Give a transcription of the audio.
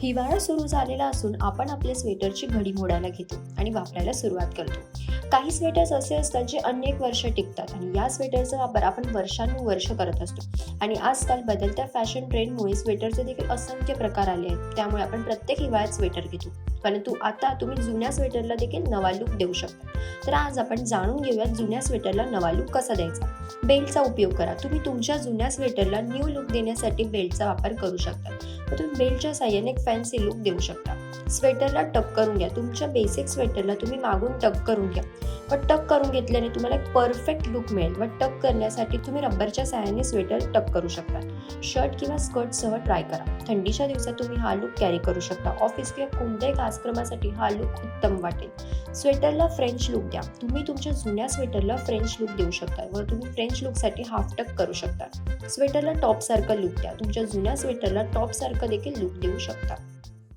हिवाळा सुरू झालेला असून आपण आपल्या स्वेटरची घडी मोडायला घेतो आणि वापरायला सुरुवात करतो. काही स्वेटर्स असे असतात जे अनेक वर्ष टिकतात आणि या स्वेटरचा वापर आपण वर्षानुवर्ष करत असतो. आणि आजकाल बदलत्या फॅशन ट्रेंडमुळे स्वेटरचे देखील असंख्य प्रकार आले आहेत. त्यामुळे आपण प्रत्येक हिवाळ्यात स्वेटर घेतो, परंतु आता तुम्ही जुन्या स्वेटरला देखील नवा लुक देऊ शकता. तर आज आपण जाणून घेऊयात जुन्या स्वेटरला नवा लुक कसा द्यायचा. बेल्टचा उपयोग करा. तुम्ही तुमच्या जुन्या स्वेटरला न्यू लुक देण्यासाठी बेल्टचा वापर करू शकता. तुम्ही बेल्टच्या साहाय्याने एक फॅन्सी लुक देऊ शकता. स्वेटरला टक करून घ्या. तुमच्या बेसिक स्वेटरला तुम्ही मागून टक करून घ्या व टक करून घेतल्याने तुम्हाला एक परफेक्ट लुक मिळेल. व टक करण्यासाठी तुम्ही रबरच्या साहाय्याने स्वेटर टक करू शकता. शर्ट किंवा स्कर्टसह ट्राय करा. थंडीच्या दिवसात तुम्ही हा लुक कॅरी करू शकता. ऑफिस किंवा कोणत्याही कार्यक्रमासाठी हा लुक उत्तम वाटेल. स्वेटरला फ्रेंच लुक द्या. तुम्ही तुमच्या जुन्या स्वेटरला फ्रेंच लुक देऊ शकता व तुम्ही फ्रेंच लुकसाठी हाफ टक करू शकता. स्वेटरला टॉप सारखं लुक द्या. तुमच्या जुन्या स्वेटरला टॉप सारखं देखील लुक देऊ शकता.